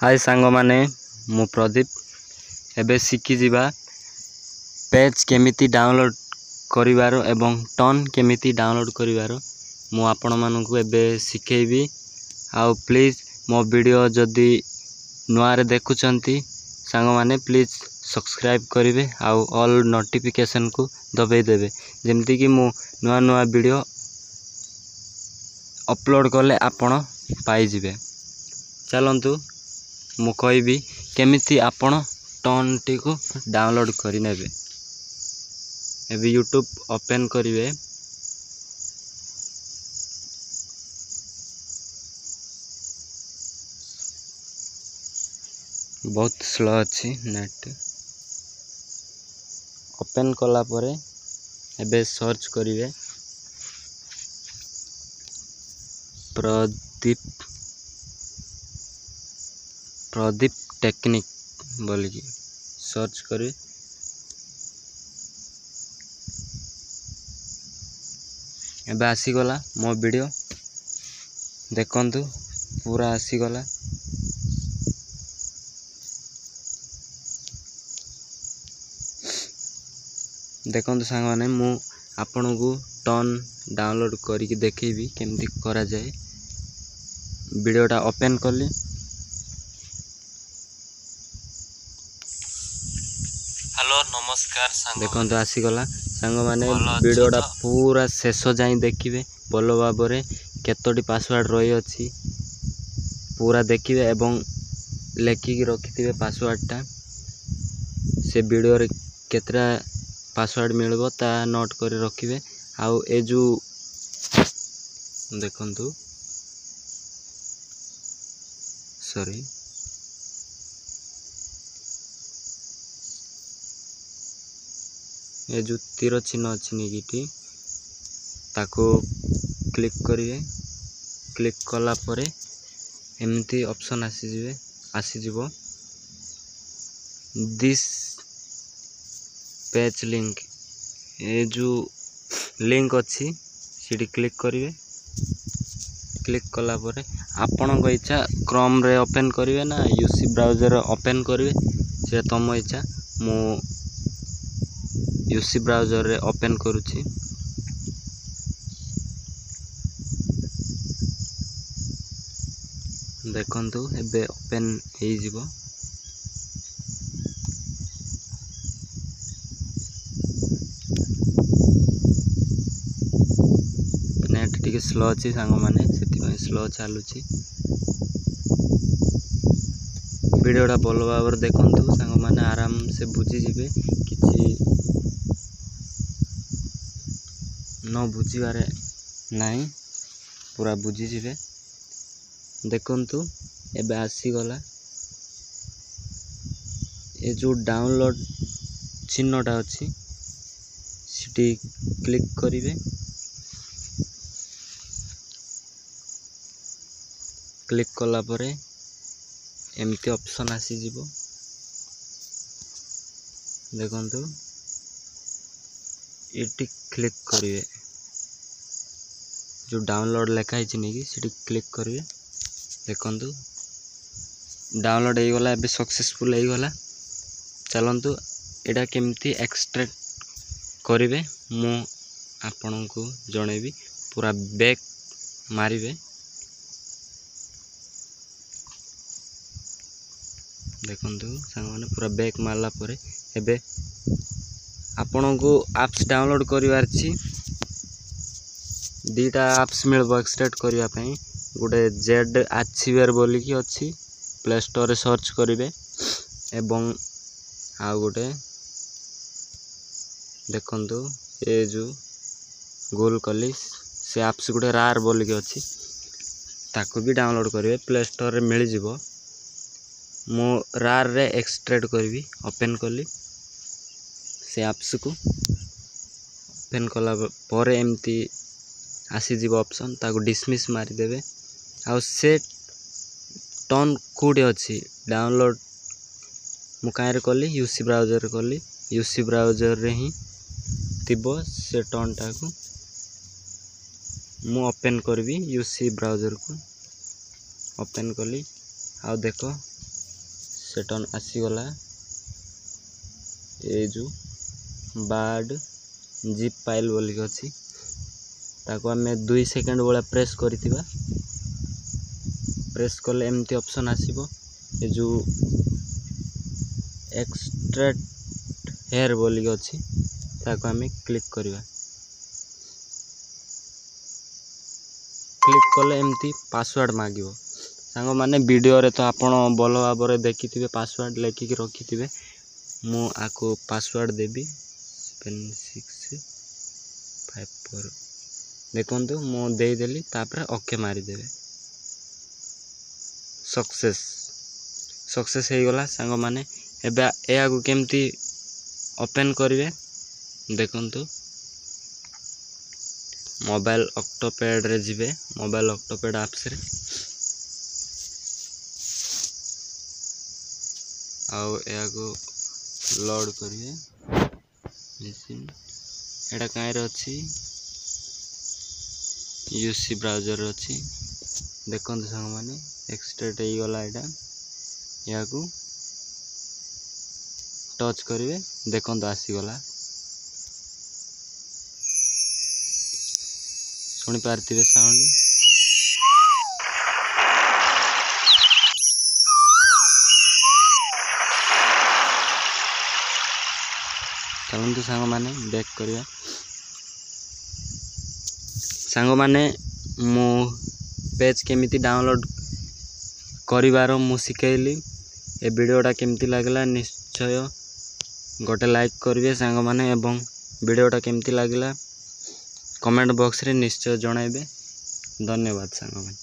हाय सांग माने मु प्रदीप एबे शिखी जीवा पेज केमिति डाउनलोड करिवारो एवं टन केमिति डाउनलोड करिवारो मु आपण मानकु एबे शिखेबी। आउ प्लीज मो वीडियो जदी नुआ रे देखुचंती सांग माने प्लीज सब्सक्राइब करिवे आउ ऑल नोटिफिकेशन को दबाई देबे जेमति कि मु नुआ नुआ वीडियो अपलोड कले आपण पाई जिवे। चलंतु मु कहबी केमिति आपण टन टी को डाउनलोड करि नेबे। एबे यूट्यूब ओपन करिवे, बहुत स्लो अच्छी नेट। ओपन कला परे एबे सर्च करिवे प्रदीप टेक्निक बोल की सर्च करी। एबे आसीगला मो वीडियो देखंतु पूरा आसीगला। देखंतु सांग माने मु आपन को टन डाउनलोड करिक देखैबी केमती करा जाए। वीडियोटा ओपन कली, हेलो नमस्कार सांग। देखंतु आसीगला सांग माने वीडियोटा पूरा शेष जाई देखिबे भल भाबरे केतोटी पासवर्ड रही अछि पूरा देखिबे एवं लेखिक रखिथिबे पासवर्डटा। से वीडियो रे केतरा पासवर्ड मिलबो ता नोट कर रखिबे। आउ ए जो देखंतु सॉरी ये जो तीर चिन्ह अच्छी निकिटी ताको क्लिक करिवे। क्लिक कला परे एमती ऑप्शन आसीजिवो दिस पेज लिंक। ये जो लिंक अच्छी सीटी क्लिक करिवे। क्लिक कला परे आपण को इच्छा क्रोम रे ओपन करिवे ना यूसी ब्राउजर ओपन करिवे से तम इच्छा। मु यूसी ब्राउजर रे ओपन करूची। देखंतु एबे ओपन हेई जिवो। नेट टिके स्लो अछि सांग माने सेति स्लो चालुची। वीडियोटा भल भाव देखंतु सांग माने आराम से बुझी जिवे किछि न बुझीबारे नहीं पूरा बुझी जिवे। देखंतु एबे आसी गला ए जो डाउनलोड चिन्हटा अछि सिटी क्लिक करिवे। क्लिक कला परे एमती ऑप्शन आसी जिवो। देखंतु इटी क्लिक करिवे जो डाउनलोड लेखा है कि सीटी क्लिक करिवे। देखंतु डाउनलोड हो गला एबे सक्सेसफुल हो गला। चलंतु एडा केमती एक्सट्रैक्ट करिवे मु आपन को जणेबी। पूरा बैक मारिवे। देखंतु सांग माने पूरा बैक मारला परे एबे आपन को एप्स डाउनलोड करिवार छी। दीटा एप्स मिलबो एक्सट्रैक्ट करिया पई। गोटे जेड आर्चिवर बोली की अछि प्ले स्टोर रे सर्च करिवे एवं आ गोटे देखंतु ए जो गूगल कली से एप्स गोटे रार बोली की अछि ताको भी डाउनलोड करिवे। प्ले स्टोर रे मिल जिवो। मो रार रे एक्सट्रैक्ट करबी। ओपन कली से एप्स को ओपन कला परे एमती आसी जीव ऑप्शन ताको डिसमिस मारी देबे। आउ से टन कोडे अछि डाउनलोड मु कायर कली यूसी ब्राउजर कली। यूसी ब्राउजर रे ही तिबो से टन टाको मु ओपन करबी। यूसी ब्राउजर को ओपन कली आ देखो सेटन आसीगला ये जो बाड जिप फाइल बोलिक अच्छी ताको आम 2 सेकेंड वाला प्रेस करथिबा प्रेस कले एमती ऑप्शन आसीबो ये जो एक्सट्रैक्ट हेयर बोलिक अच्छी ताको आम क्लिक करवा क्लिक कले एमती पासवर्ड मांगिबो सांग माने वीडियो रे तो आपण भल भाव में देखिथिबे पासवर्ड लेखिक रखिथिबे मु आको पासवर्ड देबी 7654 देखंतु मु देई देली तापर ओके मारी देबे सक्सेस हे गला सांग माने एबे ए आगु केमती ओपन करिवे देखंतु मोबाइल ऑक्टोपैड रे जिबे मोबाइल ऑक्टोपैड एप्स रे आउ एगो लोड करिए मशीन एटा काहे रे अछि यूसी ब्राउजर अच्छी देखते सांग माने एक्सट्रैक्ट हो गला एटा याकू टच करिवे देखते आसीगला सुनी पार्थिबे साउंड चलते सांग माने बैक करिया सांग माने मो पेज केमिति डाउनलोड करिवार मु शिखैली ए वीडियोटा केमिति लागला निश्चय गोटे लाइक करिवे सांग माने एवं वीडियोटा केमिति लागला कमेंट बॉक्स रे निश्चय जणाइबे धन्यवाद सांग माने।